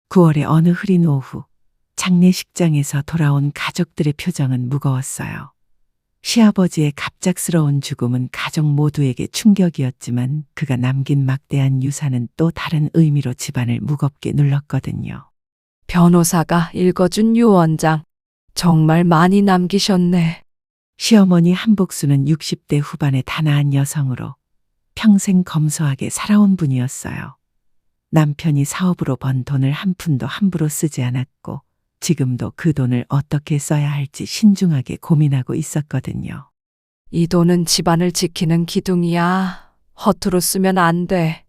9월의 어느 흐린 오후, 장례식장에서 돌아온 가족들의 표정은 무거웠어요. 시아버지의 갑작스러운 죽음은 가족 모두에게 충격이었지만 그가 남긴 막대한 유산은 또 다른 의미로 집안을 무겁게 눌렀거든요. 변호사가 읽어준 유언장. 정말 많이 남기셨네. 시어머니 한복수는 60대 후반의 단아한 여성으로 평생 검소하게 살아온 분이었어요. 남편이 사업으로 번 돈을 한 푼도 함부로 쓰지 않았고 지금도 그 돈을 어떻게 써야 할지 신중하게 고민하고 있었거든요. 이 돈은 집안을 지키는 기둥이야. 허투루 쓰면 안 돼.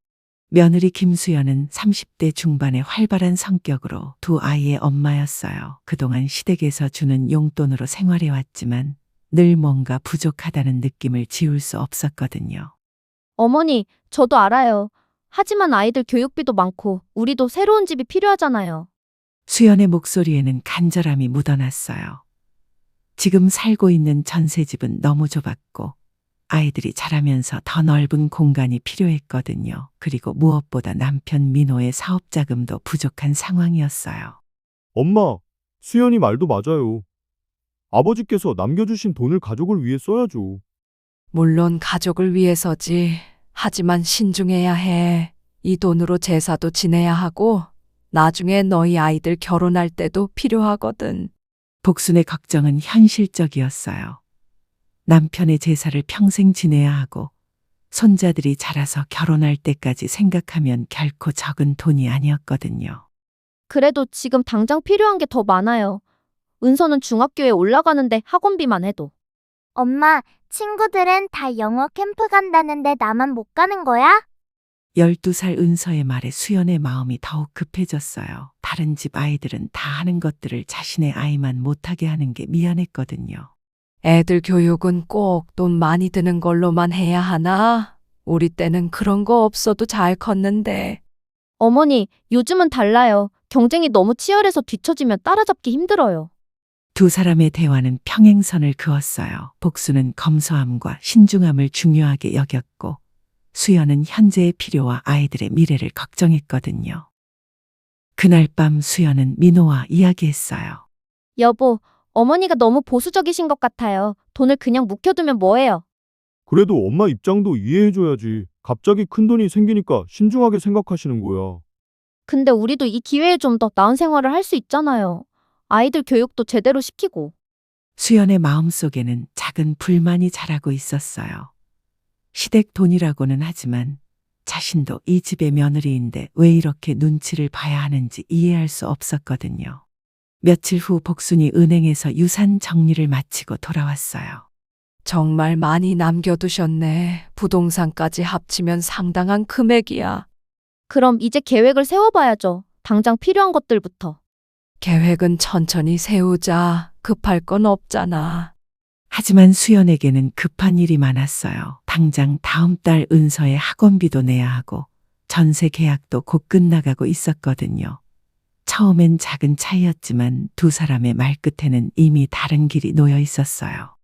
며느리 김수연은 30대 중반의 활발한 성격으로 두 아이의 엄마였어요. 그동안 시댁에서 주는 용돈으로 생활해왔지만 늘 뭔가 부족하다는 느낌을 지울 수 없었거든요. 어머니, 저도 알아요. 하지만 아이들 교육비도 많고 우리도 새로운 집이 필요하잖아요. 수연의 목소리에는 간절함이 묻어났어요. 지금 살고 있는 전셋집은 너무 좁았고 아이들이 자라면서 더 넓은 공간이 필요했거든요. 그리고 무엇보다 남편 민호의 사업 자금도 부족한 상황이었어요. 엄마, 수연이 말도 맞아요. 아버지께서 남겨주신 돈을 가족을 위해 써야죠. 물론 가족을 위해서지. 하지만 신중해야 해. 이 돈으로 제사도 지내야 하고 나중에 너희 아이들 결혼할 때도 필요하거든. 복순의 걱정은 현실적이었어요. 남편의 제사를 평생 지내야 하고 손자들이 자라서 결혼할 때까지 생각하면 결코 적은 돈이 아니었거든요. 그래도 지금 당장 필요한 게 더 많아요. 은서는 중학교에 올라가는데 학원비만 해도. 엄마, 친구들은 다 영어 캠프 간다는데 나만 못 가는 거야? 12살 은서의 말에 수연의 마음이 더욱 급해졌어요. 다른 집 아이들은 다 하는 것들을 자신의 아이만 못하게 하는 게 미안했거든요. 애들 교육은 꼭 돈 많이 드는 걸로만 해야 하나? 우리 때는 그런 거 없어도 잘 컸는데. 어머니, 요즘은 달라요. 경쟁이 너무 치열해서 뒤처지면 따라잡기 힘들어요. 두 사람의 대화는 평행선을 그었어요. 복수는 검소함과 신중함을 중요하게 여겼고 수연은 현재의 필요와 아이들의 미래를 걱정했거든요. 그날 밤 수연은 민호와 이야기했어요. 여보, 어머니가 너무 보수적이신 것 같아요. 돈을 그냥 묵혀두면 뭐해요? 그래도 엄마 입장도 이해해줘야지. 갑자기 큰 돈이 생기니까 신중하게 생각하시는 거야. 근데 우리도 이 기회에 좀 더 나은 생활을 할 수 있잖아요. 아이들 교육도 제대로 시키고. 수연의 마음속에는 작은 불만이 자라고 있었어요. 시댁 돈이라고는 하지만 자신도 이 집의 며느리인데 왜 이렇게 눈치를 봐야 하는지 이해할 수 없었거든요. 며칠 후 복순이 은행에서 유산 정리를 마치고 돌아왔어요. 정말 많이 남겨두셨네. 부동산까지 합치면 상당한 금액이야. 그럼 이제 계획을 세워봐야죠. 당장 필요한 것들부터. 계획은 천천히 세우자. 급할 건 없잖아. 하지만 수연에게는 급한 일이 많았어요. 당장 다음 달 은서의 학원비도 내야 하고 전세 계약도 곧 끝나가고 있었거든요. 처음엔 작은 차이였지만 두 사람의 말끝에는 이미 다른 길이 놓여 있었어요.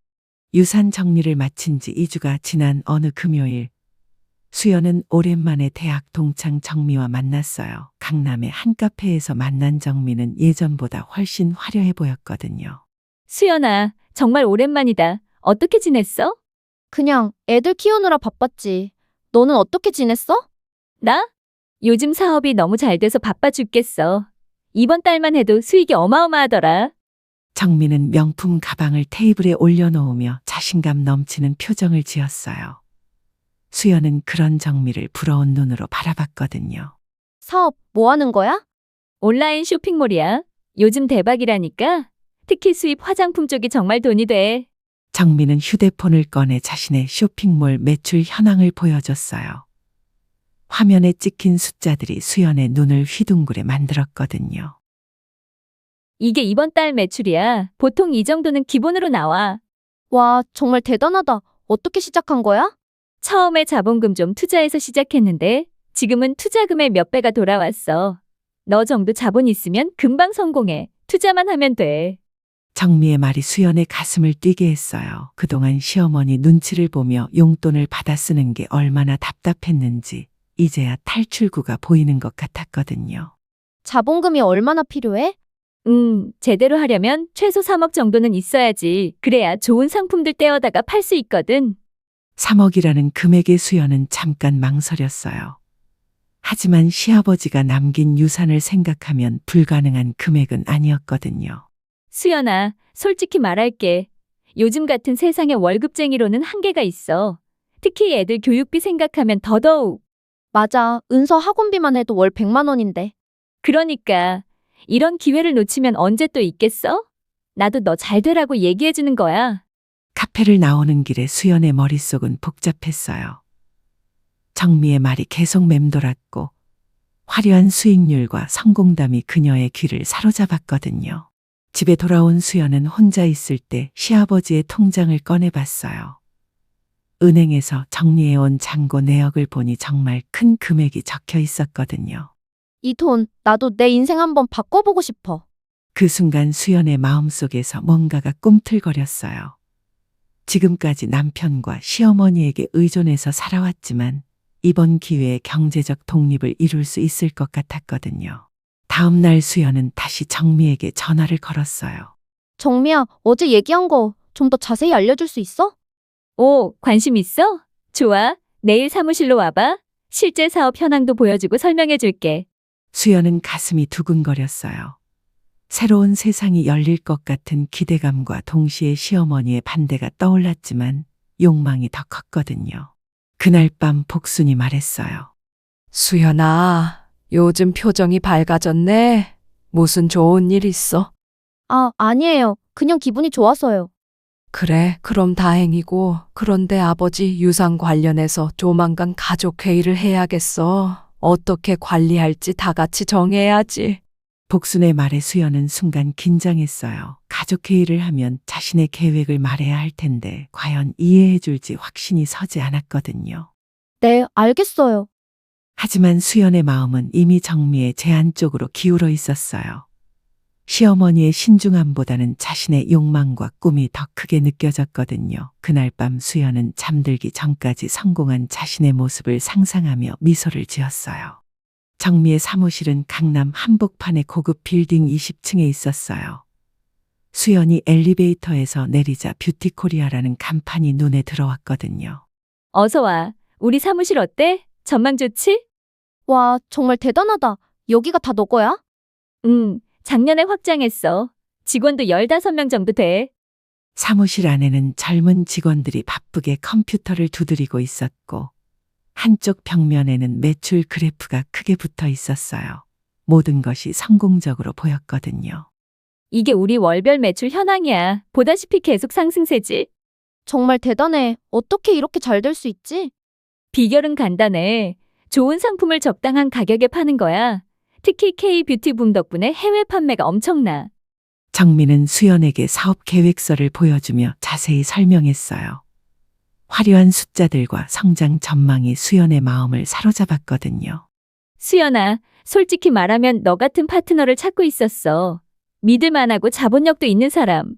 유산 정리를 마친 지 2주가 지난 어느 금요일, 수연은 오랜만에 대학 동창 정미와 만났어요. 강남의 한 카페에서 만난 정미는 예전보다 훨씬 화려해 보였거든요. 수연아, 정말 오랜만이다. 어떻게 지냈어? 그냥 애들 키우느라 바빴지. 너는 어떻게 지냈어? 나? 요즘 사업이 너무 잘 돼서 바빠 죽겠어. 이번 달만 해도 수익이 어마어마하더라. 정미는 명품 가방을 테이블에 올려놓으며 자신감 넘치는 표정을 지었어요. 수연은 그런 정미를 부러운 눈으로 바라봤거든요. 사업 뭐 하는 거야? 온라인 쇼핑몰이야. 요즘 대박이라니까. 특히 수입 화장품 쪽이 정말 돈이 돼. 정미는 휴대폰을 꺼내 자신의 쇼핑몰 매출 현황을 보여줬어요. 화면에 찍힌 숫자들이 수연의 눈을 휘둥그레 만들었거든요. 이게 이번 달 매출이야. 보통 이 정도는 기본으로 나와. 와, 정말 대단하다. 어떻게 시작한 거야? 처음에 자본금 좀 투자해서 시작했는데 지금은 투자금의 몇 배가 돌아왔어. 너 정도 자본 있으면 금방 성공해. 투자만 하면 돼. 정미의 말이 수연의 가슴을 뛰게 했어요. 그동안 시어머니 눈치를 보며 용돈을 받아 쓰는 게 얼마나 답답했는지 이제야 탈출구가 보이는 것 같았거든요. 자본금이 얼마나 필요해? 제대로 하려면 최소 3억 정도는 있어야지. 그래야 좋은 상품들 떼어다가 팔 수 있거든. 3억이라는 금액의 수연은 잠깐 망설였어요. 하지만 시아버지가 남긴 유산을 생각하면 불가능한 금액은 아니었거든요. 수연아, 솔직히 말할게. 요즘 같은 세상에 월급쟁이로는 한계가 있어. 특히 애들 교육비 생각하면 더더욱. 맞아. 은서 학원비만 해도 월 100만 원인데. 그러니까 이런 기회를 놓치면 언제 또 있겠어? 나도 너 잘 되라고 얘기해 주는 거야. 카페를 나오는 길에 수연의 머릿속은 복잡했어요. 정미의 말이 계속 맴돌았고 화려한 수익률과 성공담이 그녀의 귀를 사로잡았거든요. 집에 돌아온 수연은 혼자 있을 때 시아버지의 통장을 꺼내봤어요. 은행에서 정리해온 잔고 내역을 보니 정말 큰 금액이 적혀 있었거든요. 이 돈, 나도 내 인생 한번 바꿔보고 싶어. 그 순간 수연의 마음속에서 뭔가가 꿈틀거렸어요. 지금까지 남편과 시어머니에게 의존해서 살아왔지만 이번 기회에 경제적 독립을 이룰 수 있을 것 같았거든요. 다음 날 수연은 다시 정미에게 전화를 걸었어요. 정미야, 어제 얘기한 거 좀 더 자세히 알려줄 수 있어? 오, 관심 있어? 좋아. 내일 사무실로 와봐. 실제 사업 현황도 보여주고 설명해 줄게. 수연은 가슴이 두근거렸어요. 새로운 세상이 열릴 것 같은 기대감과 동시에 시어머니의 반대가 떠올랐지만 욕망이 더 컸거든요. 그날 밤 복순이 말했어요. 수연아, 요즘 표정이 밝아졌네. 무슨 좋은 일 있어? 아, 아니에요. 그냥 기분이 좋아서요. 그래, 그럼 다행이고. 그런데 아버지 유산 관련해서 조만간 가족회의를 해야겠어. 어떻게 관리할지 다 같이 정해야지. 복순의 말에 수연은 순간 긴장했어요. 가족회의를 하면 자신의 계획을 말해야 할 텐데 과연 이해해줄지 확신이 서지 않았거든요. 네, 알겠어요. 하지만 수연의 마음은 이미 정미의 제안 쪽으로 기울어 있었어요. 시어머니의 신중함보다는 자신의 욕망과 꿈이 더 크게 느껴졌거든요. 그날 밤 수연은 잠들기 전까지 성공한 자신의 모습을 상상하며 미소를 지었어요. 정미의 사무실은 강남 한복판의 고급 빌딩 20층에 있었어요. 수연이 엘리베이터에서 내리자 뷰티코리아라는 간판이 눈에 들어왔거든요. 어서 와. 우리 사무실 어때? 전망 좋지? 와, 정말 대단하다. 여기가 다 너 거야? 작년에 확장했어. 직원도 15명 정도 돼. 사무실 안에는 젊은 직원들이 바쁘게 컴퓨터를 두드리고 있었고 한쪽 벽면에는 매출 그래프가 크게 붙어 있었어요. 모든 것이 성공적으로 보였거든요. 이게 우리 월별 매출 현황이야. 보다시피 계속 상승세지. 정말 대단해. 어떻게 이렇게 잘 될 수 있지? 비결은 간단해. 좋은 상품을 적당한 가격에 파는 거야. 특히 K-뷰티 붐 덕분에 해외 판매가 엄청나. 정미는 수연에게 사업 계획서를 보여주며 자세히 설명했어요. 화려한 숫자들과 성장 전망이 수연의 마음을 사로잡았거든요. 수연아, 솔직히 말하면 너 같은 파트너를 찾고 있었어. 믿을만하고 자본력도 있는 사람.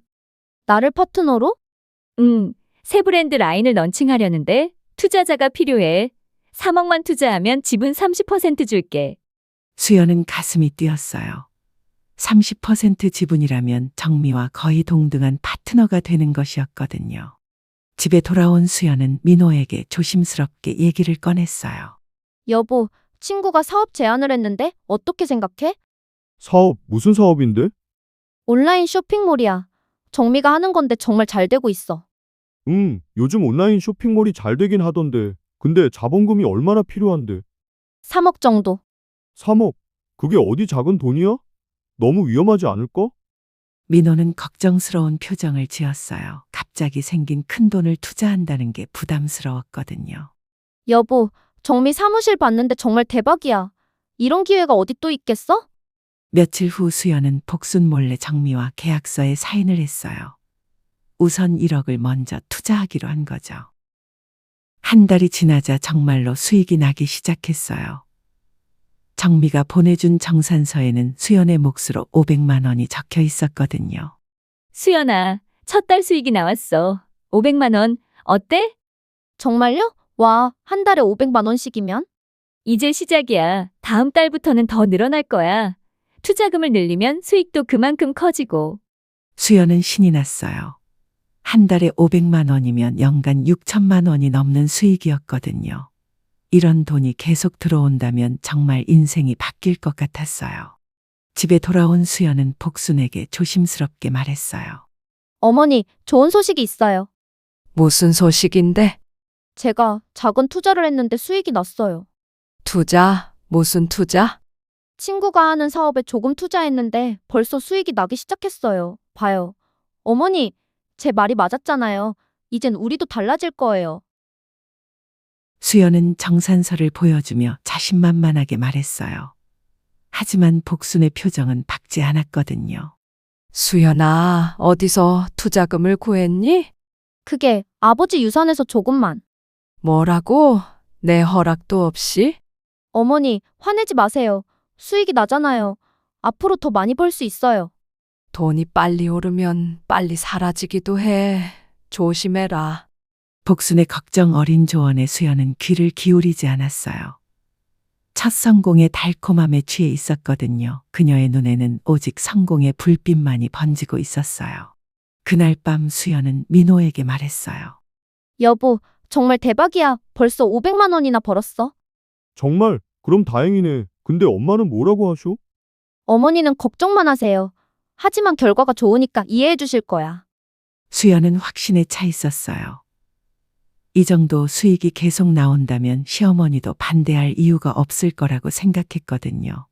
나를 파트너로? 새 브랜드 라인을 런칭하려는데 투자자가 필요해. 3억만 투자하면 지분 30% 줄게. 수연은 가슴이 뛰었어요. 30% 지분이라면 정미와 거의 동등한 파트너가 되는 것이었거든요. 집에 돌아온 수연은 민호에게 조심스럽게 얘기를 꺼냈어요. 여보, 친구가 사업 제안을 했는데 어떻게 생각해? 사업, 무슨 사업인데? 온라인 쇼핑몰이야. 정미가 하는 건데 정말 잘 되고 있어. 요즘 온라인 쇼핑몰이 잘 되긴 하던데. 근데 자본금이 얼마나 필요한데? 3억 정도. 3억? 그게 어디 작은 돈이야? 너무 위험하지 않을까? 민호는 걱정스러운 표정을 지었어요. 갑자기 생긴 큰 돈을 투자한다는 게 부담스러웠거든요. 여보, 정미 사무실 봤는데 정말 대박이야. 이런 기회가 어디 또 있겠어? 며칠 후 수연은 복순 몰래 정미와 계약서에 사인을 했어요. 우선 1억을 먼저 투자하기로 한 거죠. 한 달이 지나자 정말로 수익이 나기 시작했어요. 정미가 보내준 정산서에는 수연의 몫으로 500만 원이 적혀 있었거든요. 수연아, 첫 달 수익이 나왔어. 500만 원. 어때? 정말요? 와, 한 달에 500만 원씩이면? 이제 시작이야. 다음 달부터는 더 늘어날 거야. 투자금을 늘리면 수익도 그만큼 커지고. 수연은 신이 났어요. 한 달에 500만 원이면 연간 6천만 원이 넘는 수익이었거든요. 이런 돈이 계속 들어온다면 정말 인생이 바뀔 것 같았어요. 집에 돌아온 수연은 복순에게 조심스럽게 말했어요. 어머니, 좋은 소식이 있어요. 무슨 소식인데? 제가 작은 투자를 했는데 수익이 났어요. 투자? 무슨 투자? 친구가 하는 사업에 조금 투자했는데 벌써 수익이 나기 시작했어요. 봐요. 어머니, 제 말이 맞았잖아요. 이젠 우리도 달라질 거예요. 수연은 정산서를 보여주며 자신만만하게 말했어요. 하지만 복순의 표정은 밝지 않았거든요. 수연아, 어디서 투자금을 구했니? 그게 아버지 유산에서 조금만. 뭐라고? 내 허락도 없이? 어머니, 화내지 마세요. 수익이 나잖아요. 앞으로 더 많이 벌 수 있어요. 돈이 빨리 오르면 빨리 사라지기도 해. 조심해라. 복순의 걱정 어린 조언에 수연은 귀를 기울이지 않았어요. 첫 성공의 달콤함에 취해 있었거든요. 그녀의 눈에는 오직 성공의 불빛만이 번지고 있었어요. 그날 밤 수연은 민호에게 말했어요. 여보, 정말 대박이야. 벌써 500만 원이나 벌었어. 정말? 그럼 다행이네. 근데 엄마는 뭐라고 하셔? 어머니는 걱정만 하세요. 하지만 결과가 좋으니까 이해해 주실 거야. 수연은 확신에 차 있었어요. 이 정도 수익이 계속 나온다면 시어머니도 반대할 이유가 없을 거라고 생각했거든요.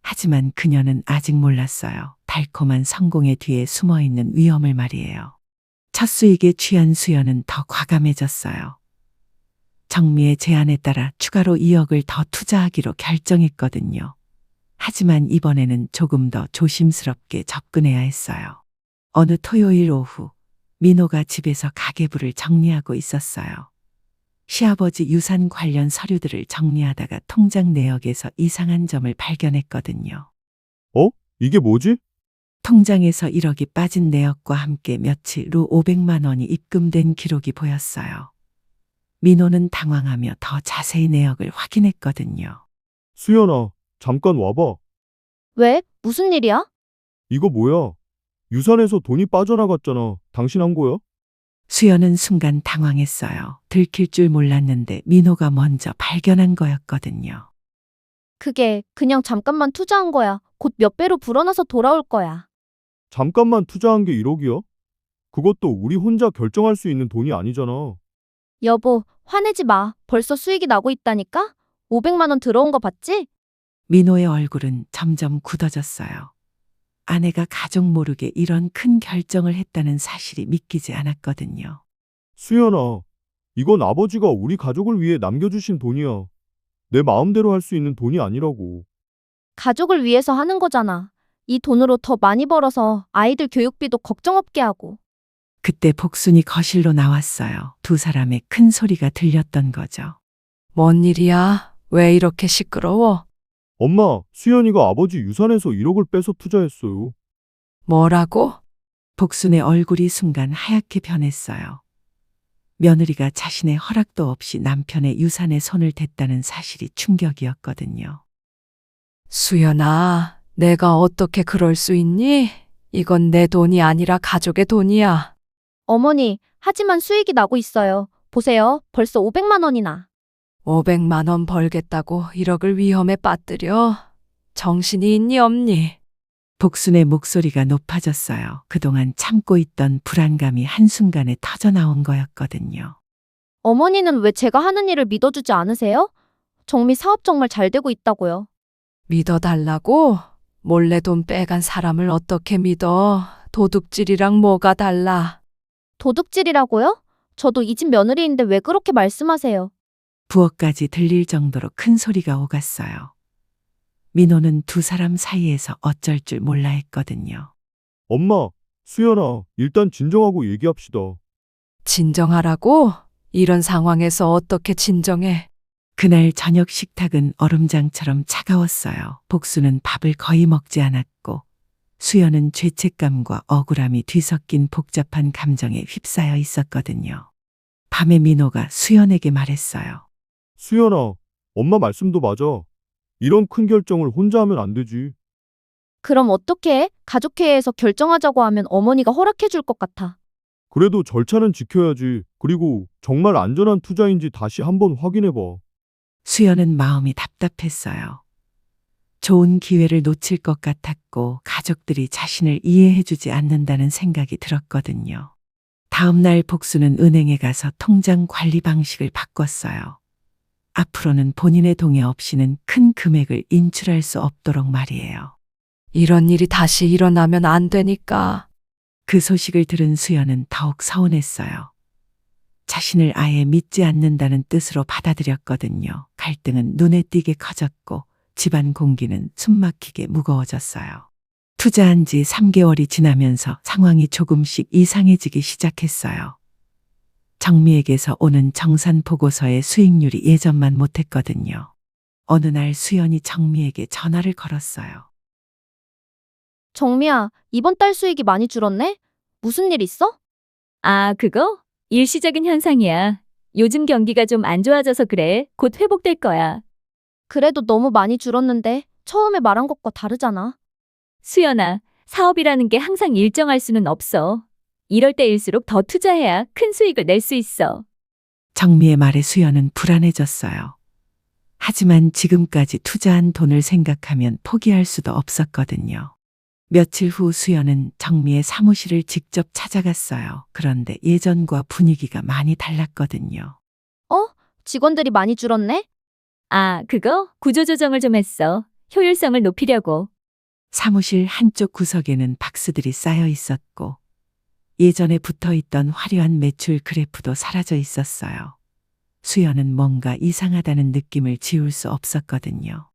하지만 그녀는 아직 몰랐어요. 달콤한 성공의 뒤에 숨어 있는 위험을 말이에요. 첫 수익에 취한 수연은 더 과감해졌어요. 정미의 제안에 따라 추가로 2억을 더 투자하기로 결정했거든요. 하지만 이번에는 조금 더 조심스럽게 접근해야 했어요. 어느 토요일 오후, 민호가 집에서 가계부를 정리하고 있었어요. 시아버지 유산 관련 서류들을 정리하다가 통장 내역에서 이상한 점을 발견했거든요. 이게 뭐지? 통장에서 1억이 빠진 내역과 함께 며칠 후 500만 원이 입금된 기록이 보였어요. 민호는 당황하며 더 자세히 내역을 확인했거든요. 수연아, 잠깐 와봐. 왜? 무슨 일이야? 이거 뭐야? 유산에서 돈이 빠져나갔잖아. 당신 한 거야? 수연은 순간 당황했어요. 들킬 줄 몰랐는데 민호가 먼저 발견한 거였거든요. 그게 그냥 잠깐만 투자한 거야. 곧 몇 배로 불어나서 돌아올 거야. 잠깐만 투자한 게 1억이야? 그것도 우리 혼자 결정할 수 있는 돈이 아니잖아. 여보, 화내지 마. 벌써 수익이 나고 있다니까? 500만 원 들어온 거 봤지? 민호의 얼굴은 점점 굳어졌어요. 아내가 가족 모르게 이런 큰 결정을 했다는 사실이 믿기지 않았거든요. 수연아, 이건 아버지가 우리 가족을 위해 남겨주신 돈이야. 내 마음대로 할 수 있는 돈이 아니라고. 가족을 위해서 하는 거잖아. 이 돈으로 더 많이 벌어서 아이들 교육비도 걱정 없게 하고. 그때 복순이 거실로 나왔어요. 두 사람의 큰 소리가 들렸던 거죠. 뭔 일이야? 왜 이렇게 시끄러워? 엄마, 수연이가 아버지 유산에서 1억을 빼서 투자했어요. 뭐라고? 복순의 얼굴이 순간 하얗게 변했어요. 며느리가 자신의 허락도 없이 남편의 유산에 손을 댔다는 사실이 충격이었거든요. 수연아, 내가 어떻게 그럴 수 있니? 이건 내 돈이 아니라 가족의 돈이야. 어머니, 하지만 수익이 나고 있어요. 보세요. 벌써 500만 원이나. 500만 원 벌겠다고 1억을 위험에 빠뜨려? 정신이 있니 없니? 복순의 목소리가 높아졌어요. 그동안 참고 있던 불안감이 한순간에 터져나온 거였거든요. 어머니는 왜 제가 하는 일을 믿어주지 않으세요? 정미 사업 정말 잘 되고 있다고요. 믿어달라고? 몰래 돈 빼간 사람을 어떻게 믿어? 도둑질이랑 뭐가 달라? 도둑질이라고요? 저도 이 집 며느리인데 왜 그렇게 말씀하세요? 부엌까지 들릴 정도로 큰 소리가 오갔어요. 민호는 두 사람 사이에서 어쩔 줄 몰라 했거든요. 엄마, 수연아, 일단 진정하고 얘기합시다. 진정하라고? 이런 상황에서 어떻게 진정해? 그날 저녁 식탁은 얼음장처럼 차가웠어요. 복수는 밥을 거의 먹지 않았고 수연은 죄책감과 억울함이 뒤섞인 복잡한 감정에 휩싸여 있었거든요. 밤에 민호가 수연에게 말했어요. 수연아, 엄마 말씀도 맞아. 이런 큰 결정을 혼자 하면 안 되지. 그럼 어떻게 해? 가족회의에서 결정하자고 하면 어머니가 허락해 줄 것 같아. 그래도 절차는 지켜야지. 그리고 정말 안전한 투자인지 다시 한번 확인해 봐. 수연은 마음이 답답했어요. 좋은 기회를 놓칠 것 같았고 가족들이 자신을 이해해주지 않는다는 생각이 들었거든요. 다음 날 복수는 은행에 가서 통장 관리 방식을 바꿨어요. 앞으로는 본인의 동의 없이는 큰 금액을 인출할 수 없도록 말이에요. 이런 일이 다시 일어나면 안 되니까. 그 소식을 들은 수연은 더욱 서운했어요. 자신을 아예 믿지 않는다는 뜻으로 받아들였거든요. 갈등은 눈에 띄게 커졌고 집안 공기는 숨막히게 무거워졌어요. 투자한 지 3개월이 지나면서 상황이 조금씩 이상해지기 시작했어요. 정미에게서 오는 정산 보고서의 수익률이 예전만 못했거든요. 어느 날 수연이 정미에게 전화를 걸었어요. 정미야, 이번 달 수익이 많이 줄었네? 무슨 일 있어? 아, 그거? 일시적인 현상이야. 요즘 경기가 좀 안 좋아져서 그래. 곧 회복될 거야. 그래도 너무 많이 줄었는데 처음에 말한 것과 다르잖아. 수연아, 사업이라는 게 항상 일정할 수는 없어. 이럴 때일수록 더 투자해야 큰 수익을 낼 수 있어. 정미의 말에 수연은 불안해졌어요. 하지만 지금까지 투자한 돈을 생각하면 포기할 수도 없었거든요. 며칠 후 수연은 정미의 사무실을 직접 찾아갔어요. 그런데 예전과 분위기가 많이 달랐거든요. 직원들이 많이 줄었네? 아, 그거? 구조조정을 좀 했어. 효율성을 높이려고. 사무실 한쪽 구석에는 박스들이 쌓여 있었고 예전에 붙어 있던 화려한 매출 그래프도 사라져 있었어요. 수연은 뭔가 이상하다는 느낌을 지울 수 없었거든요.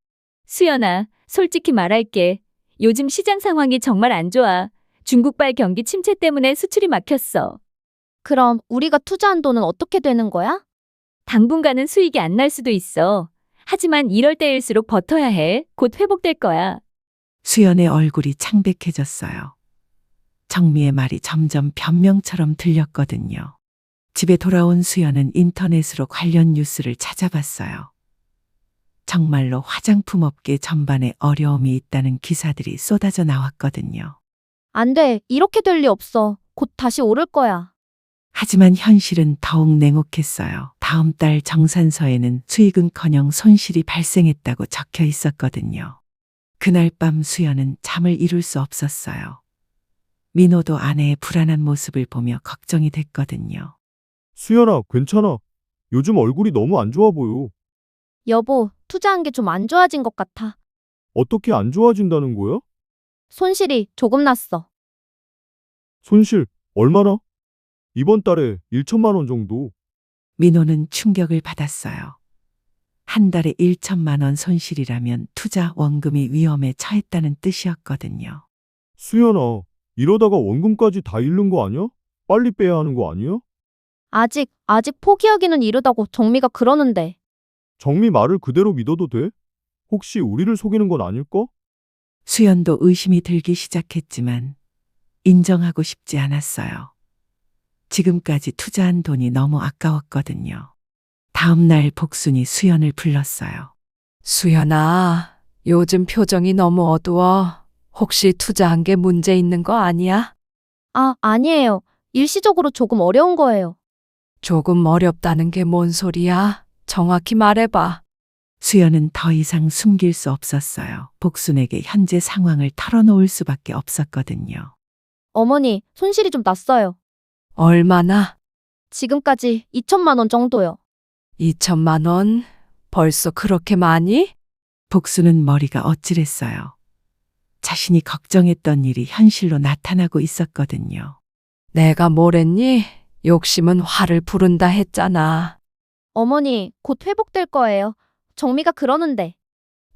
수연아, 솔직히 말할게. 요즘 시장 상황이 정말 안 좋아. 중국발 경기 침체 때문에 수출이 막혔어. 그럼 우리가 투자한 돈은 어떻게 되는 거야? 당분간은 수익이 안 날 수도 있어. 하지만 이럴 때일수록 버텨야 해. 곧 회복될 거야. 수연의 얼굴이 창백해졌어요. 정미의 말이 점점 변명처럼 들렸거든요. 집에 돌아온 수연은 인터넷으로 관련 뉴스를 찾아봤어요. 정말로 화장품 업계 전반에 어려움이 있다는 기사들이 쏟아져 나왔거든요. 안 돼. 이렇게 될 리 없어. 곧 다시 오를 거야. 하지만 현실은 더욱 냉혹했어요. 다음 달 정산서에는 수익은커녕 손실이 발생했다고 적혀 있었거든요. 그날 밤 수연은 잠을 이룰 수 없었어요. 민호도 아내의 불안한 모습을 보며 걱정이 됐거든요. 수연아, 괜찮아. 요즘 얼굴이 너무 안 좋아 보여. 여보, 투자한 게 좀 안 좋아진 것 같아. 어떻게 안 좋아진다는 거야? 손실이 조금 났어. 손실, 얼마나? 이번 달에 1천만 원 정도. 민호는 충격을 받았어요. 한 달에 1천만 원 손실이라면 투자 원금이 위험에 처했다는 뜻이었거든요. 수연아, 이러다가 원금까지 다 잃는 거 아니야? 빨리 빼야 하는 거 아니야? 아직 포기하기는 이르다고 정미가 그러는데. 정미 말을 그대로 믿어도 돼? 혹시 우리를 속이는 건 아닐까? 수연도 의심이 들기 시작했지만 인정하고 싶지 않았어요. 지금까지 투자한 돈이 너무 아까웠거든요. 다음 날 복순이 수연을 불렀어요. 수연아, 요즘 표정이 너무 어두워. 혹시 투자한 게 문제 있는 거 아니야? 아, 아니에요. 일시적으로 조금 어려운 거예요. 조금 어렵다는 게 뭔 소리야? 정확히 말해봐. 수연은 더 이상 숨길 수 없었어요. 복순에게 현재 상황을 털어놓을 수밖에 없었거든요. 어머니, 손실이 좀 났어요. 얼마나? 지금까지 2천만 원 정도요. 2천만 원? 벌써 그렇게 많이? 복순은 머리가 어찔했어요. 자신이 걱정했던 일이 현실로 나타나고 있었거든요. 내가 뭐랬니? 욕심은 화를 부른다 했잖아. 어머니, 곧 회복될 거예요. 정미가 그러는데.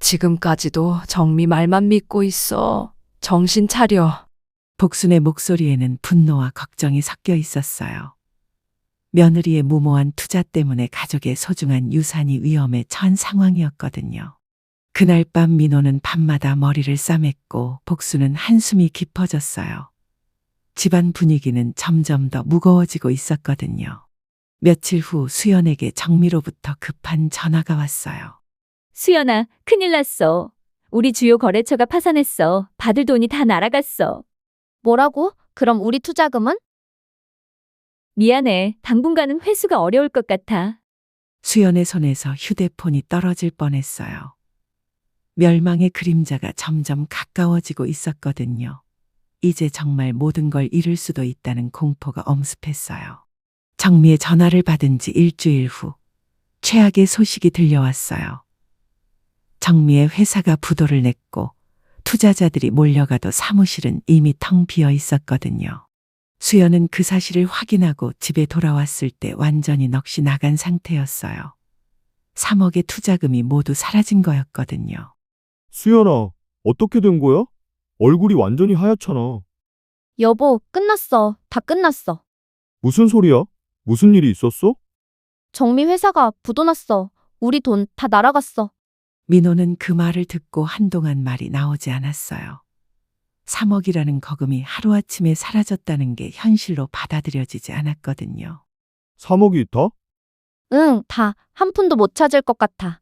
지금까지도 정미 말만 믿고 있어. 정신 차려. 복순의 목소리에는 분노와 걱정이 섞여 있었어요. 며느리의 무모한 투자 때문에 가족의 소중한 유산이 위험에 처한 상황이었거든요. 그날 밤 민호는 밤마다 머리를 싸맸고 복순은 한숨이 깊어졌어요. 집안 분위기는 점점 더 무거워지고 있었거든요. 며칠 후 수연에게 정미로부터 급한 전화가 왔어요. 수연아, 큰일 났어. 우리 주요 거래처가 파산했어. 받을 돈이 다 날아갔어. 뭐라고? 그럼 우리 투자금은? 미안해. 당분간은 회수가 어려울 것 같아. 수연의 손에서 휴대폰이 떨어질 뻔했어요. 멸망의 그림자가 점점 가까워지고 있었거든요. 이제 정말 모든 걸 잃을 수도 있다는 공포가 엄습했어요. 정미의 전화를 받은 지 일주일 후 최악의 소식이 들려왔어요. 정미의 회사가 부도를 냈고 투자자들이 몰려가도 사무실은 이미 텅 비어 있었거든요. 수연은 그 사실을 확인하고 집에 돌아왔을 때 완전히 넋이 나간 상태였어요. 3억의 투자금이 모두 사라진 거였거든요. 수연아, 어떻게 된 거야? 얼굴이 완전히 하얗잖아. 여보, 끝났어. 다 끝났어. 무슨 소리야? 무슨 일이 있었어? 정미 회사가 부도났어. 우리 돈 다 날아갔어. 민호는 그 말을 듣고 한동안 말이 나오지 않았어요. 3억이라는 거금이 하루아침에 사라졌다는 게 현실로 받아들여지지 않았거든요. 3억이 다? 응, 다. 한 푼도 못 찾을 것 같아.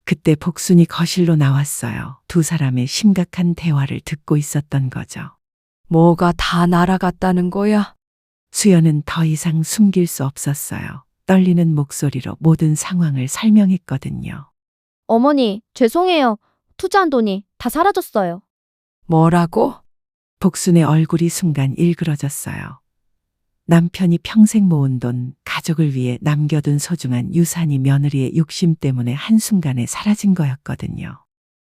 그때 복순이 거실로 나왔어요. 두 사람의 심각한 대화를 듣고 있었던 거죠. 뭐가 다 날아갔다는 거야? 수연은 더 이상 숨길 수 없었어요. 떨리는 목소리로 모든 상황을 설명했거든요. 어머니, 죄송해요. 투자한 돈이 다 사라졌어요. 뭐라고? 복순의 얼굴이 순간 일그러졌어요. 남편이 평생 모은 돈, 가족을 위해 남겨둔 소중한 유산이 며느리의 욕심 때문에 한순간에 사라진 거였거든요.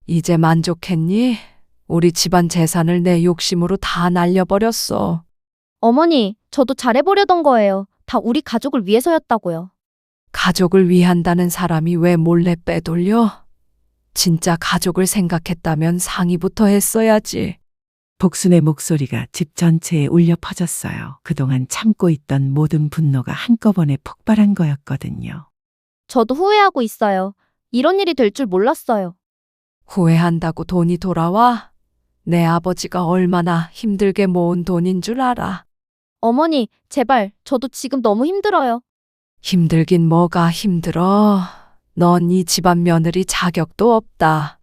이제 만족했니? 우리 집안 재산을 내 욕심으로 다 날려버렸어. 어머니, 저도 잘해보려던 거예요. 다 우리 가족을 위해서였다고요. 가족을 위한다는 사람이 왜 몰래 빼돌려? 진짜 가족을 생각했다면 상의부터 했어야지. 복순의 목소리가 집 전체에 울려 퍼졌어요. 그동안 참고 있던 모든 분노가 한꺼번에 폭발한 거였거든요. 저도 후회하고 있어요. 이런 일이 될 줄 몰랐어요. 후회한다고 돈이 돌아와? 내 아버지가 얼마나 힘들게 모은 돈인 줄 알아. 어머니, 제발, 저도 지금 너무 힘들어요. 힘들긴 뭐가 힘들어. 넌 이 집안 며느리 자격도 없다.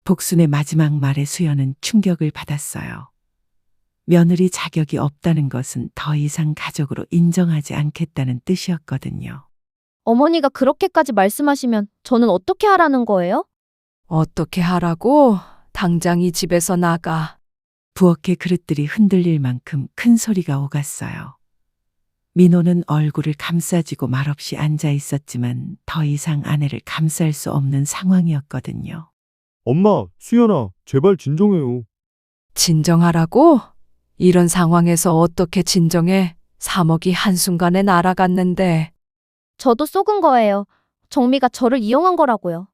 복순의 마지막 말에 수연은 충격을 받았어요. 며느리 자격이 없다는 것은 더 이상 가족으로 인정하지 않겠다는 뜻이었거든요. 어머니가 그렇게까지 말씀하시면 저는 어떻게 하라는 거예요? 어떻게 하라고? 당장 이 집에서 나가. 부엌의 그릇들이 흔들릴 만큼 큰 소리가 오갔어요. 민호는 얼굴을 감싸쥐고 말없이 앉아 있었지만 더 이상 아내를 감쌀 수 없는 상황이었거든요. 엄마, 수연아, 제발 진정해요. 진정하라고? 이런 상황에서 어떻게 진정해? 3억이 한순간에 날아갔는데. 저도 속은 거예요. 정미가 저를 이용한 거라고요.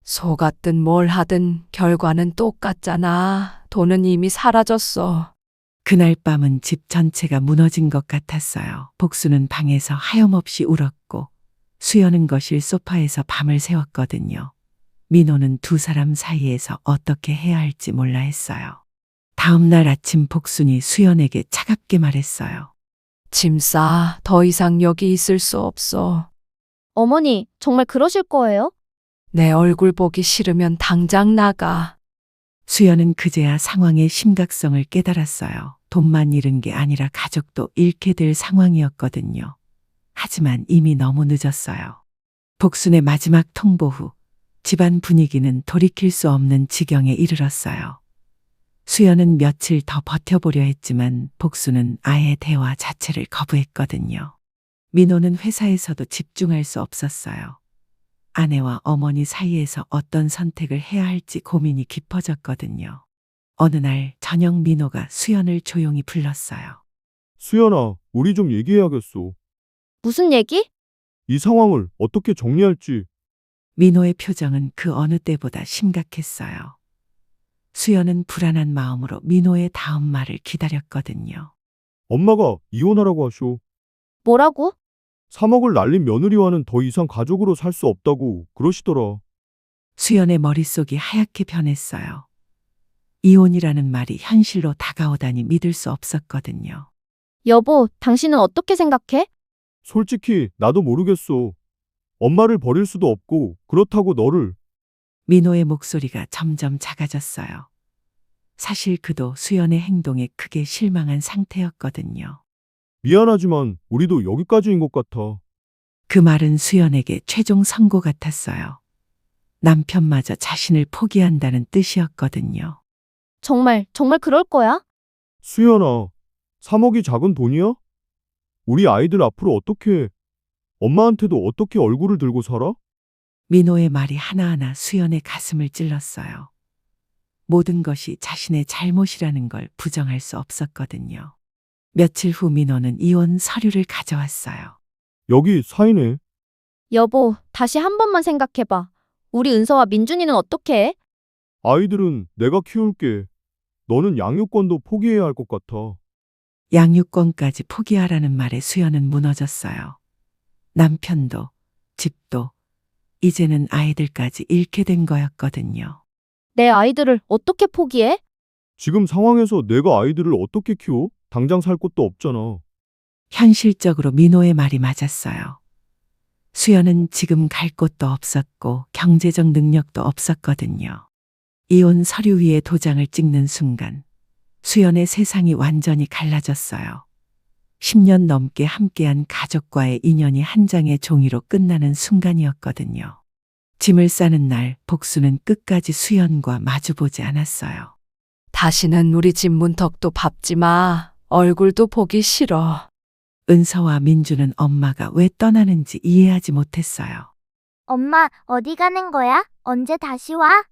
속았든 뭘 하든 결과는 똑같잖아. 돈은 이미 사라졌어. 그날 밤은 집 전체가 무너진 것 같았어요. 복수는 방에서 하염없이 울었고 수연은 거실 소파에서 밤을 새웠거든요. 민호는 두 사람 사이에서 어떻게 해야 할지 몰라 했어요. 다음 날 아침 복순이 수연에게 차갑게 말했어요. 짐 싸. 더 이상 여기 있을 수 없어. 어머니, 정말 그러실 거예요? 내 얼굴 보기 싫으면 당장 나가. 수연은 그제야 상황의 심각성을 깨달았어요. 돈만 잃은 게 아니라 가족도 잃게 될 상황이었거든요. 하지만 이미 너무 늦었어요. 복순의 마지막 통보 후 집안 분위기는 돌이킬 수 없는 지경에 이르렀어요. 수연은 며칠 더 버텨보려 했지만 복수는 아예 대화 자체를 거부했거든요. 민호는 회사에서도 집중할 수 없었어요. 아내와 어머니 사이에서 어떤 선택을 해야 할지 고민이 깊어졌거든요. 어느 날 저녁 민호가 수연을 조용히 불렀어요. 수연아, 우리 좀 얘기해야겠어. 무슨 얘기? 이 상황을 어떻게 정리할지. 민호의 표정은 그 어느 때보다 심각했어요. 수연은 불안한 마음으로 민호의 다음 말을 기다렸거든요. 엄마가 이혼하라고 하쇼. 뭐라고? 3억을 날린 며느리와는 더 이상 가족으로 살 수 없다고 그러시더라. 수연의 머릿속이 하얗게 변했어요. 이혼이라는 말이 현실로 다가오다니 믿을 수 없었거든요. 여보, 당신은 어떻게 생각해? 솔직히 나도 모르겠어. 엄마를 버릴 수도 없고 그렇다고 너를 민호의 목소리가 점점 작아졌어요. 사실 그도 수연의 행동에 크게 실망한 상태였거든요. 미안하지만 우리도 여기까지인 것 같아. 그 말은 수연에게 최종 선고 같았어요. 남편마저 자신을 포기한다는 뜻이었거든요. 정말 그럴 거야? 수연아, 3억이 작은 돈이야? 우리 아이들 앞으로 어떻게, 엄마한테도 어떻게 얼굴을 들고 살아? 민호의 말이 하나하나 수연의 가슴을 찔렀어요. 모든 것이 자신의 잘못이라는 걸 부정할 수 없었거든요. 며칠 후 민호는 이혼 서류를 가져왔어요. 여기 사인해. 여보, 다시 한 번만 생각해봐. 우리 은서와 민준이는 어떻게 해? 아이들은 내가 키울게. 너는 양육권도 포기해야 할 것 같아. 양육권까지 포기하라는 말에 수연은 무너졌어요. 남편도, 집도, 이제는 아이들까지 잃게 된 거였거든요. 내 아이들을 어떻게 포기해? 지금 상황에서 내가 아이들을 어떻게 키워? 당장 살 곳도 없잖아. 현실적으로 민호의 말이 맞았어요. 수연은 지금 갈 곳도 없었고 경제적 능력도 없었거든요. 이혼 서류 위에 도장을 찍는 순간 수연의 세상이 완전히 갈라졌어요. 10년 넘게 함께한 가족과의 인연이 한 장의 종이로 끝나는 순간이었거든요. 짐을 싸는 날 복수는 끝까지 수연과 마주보지 않았어요. 다시는 우리 집 문턱도 밟지 마. 얼굴도 보기 싫어. 은서와 민주는 엄마가 왜 떠나는지 이해하지 못했어요. 엄마, 어디 가는 거야? 언제 다시 와?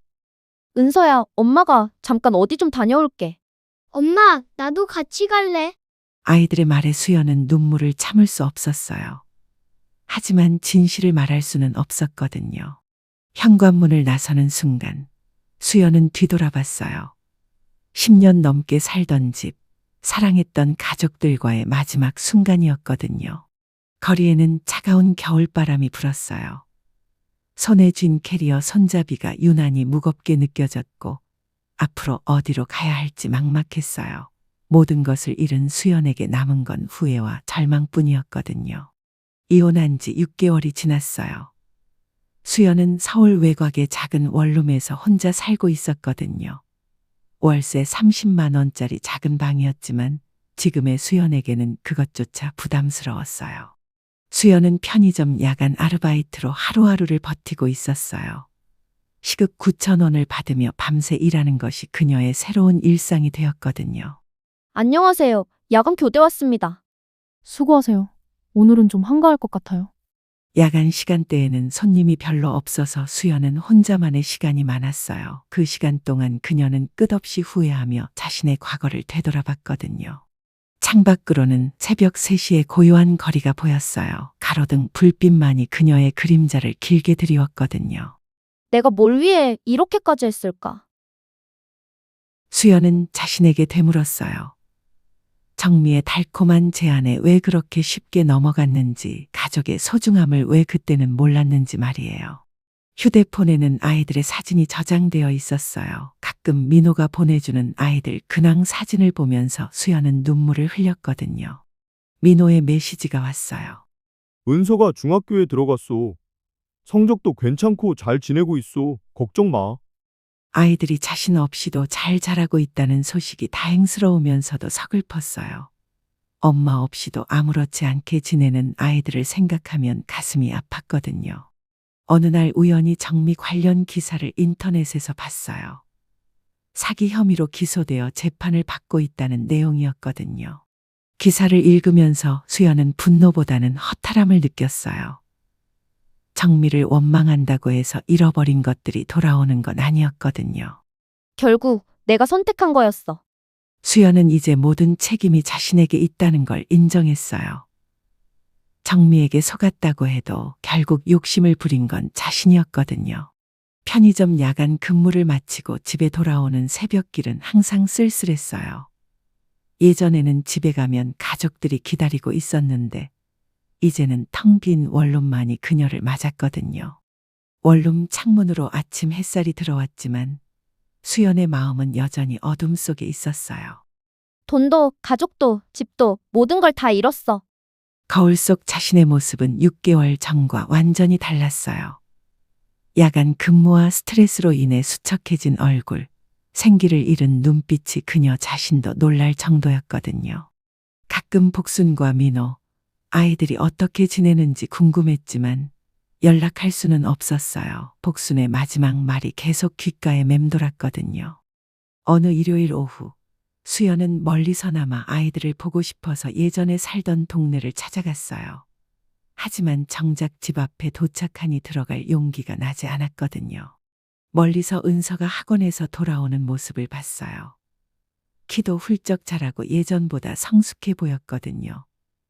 은서야, 엄마가 잠깐 어디 좀 다녀올게. 엄마, 나도 같이 갈래. 아이들의 말에 수연은 눈물을 참을 수 없었어요. 하지만 진실을 말할 수는 없었거든요. 현관문을 나서는 순간 수연은 뒤돌아봤어요. 10년 넘게 살던 집, 사랑했던 가족들과의 마지막 순간이었거든요. 거리에는 차가운 겨울바람이 불었어요. 손에 쥔 캐리어 손잡이가 유난히 무겁게 느껴졌고 앞으로 어디로 가야 할지 막막했어요. 모든 것을 잃은 수연에게 남은 건 후회와 절망뿐이었거든요. 이혼한 지 6개월이 지났어요. 수연은 서울 외곽의 작은 원룸에서 혼자 살고 있었거든요. 월세 30만 원짜리 작은 방이었지만 지금의 수연에게는 그것조차 부담스러웠어요. 수연은 편의점 야간 아르바이트로 하루하루를 버티고 있었어요. 시급 9천 원을 받으며 밤새 일하는 것이 그녀의 새로운 일상이 되었거든요. 안녕하세요. 야간 교대 왔습니다. 수고하세요. 오늘은 좀 한가할 것 같아요. 야간 시간대에는 손님이 별로 없어서 수연은 혼자만의 시간이 많았어요. 그 시간 동안 그녀는 끝없이 후회하며 자신의 과거를 되돌아봤거든요. 창밖으로는 새벽 3시의 고요한 거리가 보였어요. 가로등 불빛만이 그녀의 그림자를 길게 드리웠거든요. 내가 뭘 위해 이렇게까지 했을까? 수연은 자신에게 되물었어요. 정미의 달콤한 제안에 왜 그렇게 쉽게 넘어갔는지, 가족의 소중함을 왜 그때는 몰랐는지 말이에요. 휴대폰에는 아이들의 사진이 저장되어 있었어요. 가끔 민호가 보내주는 아이들 근황 사진을 보면서 수연은 눈물을 흘렸거든요. 민호의 메시지가 왔어요. 은서가 중학교에 들어갔어. 성적도 괜찮고 잘 지내고 있어. 걱정 마. 아이들이 자신 없이도 잘 자라고 있다는 소식이 다행스러우면서도 서글펐어요. 엄마 없이도 아무렇지 않게 지내는 아이들을 생각하면 가슴이 아팠거든요. 어느 날 우연히 정미 관련 기사를 인터넷에서 봤어요. 사기 혐의로 기소되어 재판을 받고 있다는 내용이었거든요. 기사를 읽으면서 수연은 분노보다는 허탈함을 느꼈어요. 정미를 원망한다고 해서 잃어버린 것들이 돌아오는 건 아니었거든요. 결국 내가 선택한 거였어. 수연은 이제 모든 책임이 자신에게 있다는 걸 인정했어요. 정미에게 속았다고 해도 결국 욕심을 부린 건 자신이었거든요. 편의점 야간 근무를 마치고 집에 돌아오는 새벽길은 항상 쓸쓸했어요. 예전에는 집에 가면 가족들이 기다리고 있었는데 이제는 텅 빈 원룸만이 그녀를 맞았거든요. 원룸 창문으로 아침 햇살이 들어왔지만 수연의 마음은 여전히 어둠 속에 있었어요. 돈도, 가족도, 집도, 모든 걸 다 잃었어. 거울 속 자신의 모습은 6개월 전과 완전히 달랐어요. 야간 근무와 스트레스로 인해 수척해진 얼굴, 생기를 잃은 눈빛이 그녀 자신도 놀랄 정도였거든요. 가끔 복순과 민호, 아이들이 어떻게 지내는지 궁금했지만 연락할 수는 없었어요. 복순의 마지막 말이 계속 귓가에 맴돌았거든요. 어느 일요일 오후, 수연은 멀리서나마 아이들을 보고 싶어서 예전에 살던 동네를 찾아갔어요. 하지만 정작 집 앞에 도착하니 들어갈 용기가 나지 않았거든요. 멀리서 은서가 학원에서 돌아오는 모습을 봤어요. 키도 훌쩍 자라고 예전보다 성숙해 보였거든요.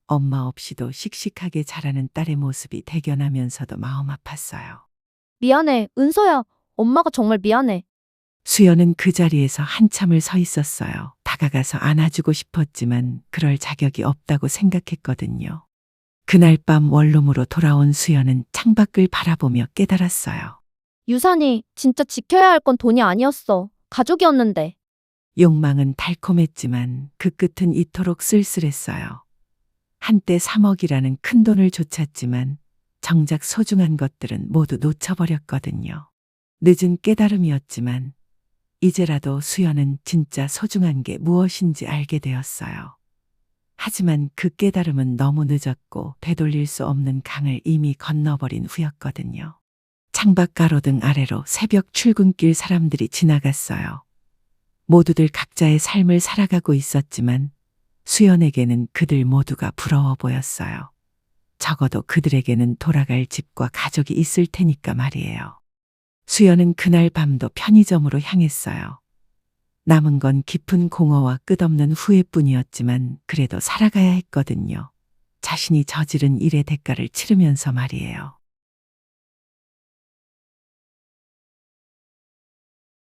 엄마 없이도 씩씩하게 자라는 딸의 모습이 대견하면서도 마음 아팠어요. 미안해, 은서야. 엄마가 정말 미안해. 수연은 그 자리에서 한참을 서 있었어요. 다가가서 안아주고 싶었지만 그럴 자격이 없다고 생각했거든요. 그날 밤 원룸으로 돌아온 수연은 창밖을 바라보며 깨달았어요. 유산이 진짜 지켜야 할 건 돈이 아니었어. 가족이었는데. 욕망은 달콤했지만 그 끝은 이토록 쓸쓸했어요. 한때 3억이라는 큰 돈을 좇았지만 정작 소중한 것들은 모두 놓쳐버렸거든요. 늦은 깨달음이었지만 이제라도 수연은 진짜 소중한 게 무엇인지 알게 되었어요. 하지만 그 깨달음은 너무 늦었고 되돌릴 수 없는 강을 이미 건너버린 후였거든요. 창밖 가로등 아래로 새벽 출근길 사람들이 지나갔어요. 모두들 각자의 삶을 살아가고 있었지만 수연에게는 그들 모두가 부러워 보였어요. 적어도 그들에게는 돌아갈 집과 가족이 있을 테니까 말이에요. 수연은 그날 밤도 편의점으로 향했어요. 남은 건 깊은 공허와 끝없는 후회뿐이었지만 그래도 살아가야 했거든요. 자신이 저지른 일의 대가를 치르면서 말이에요.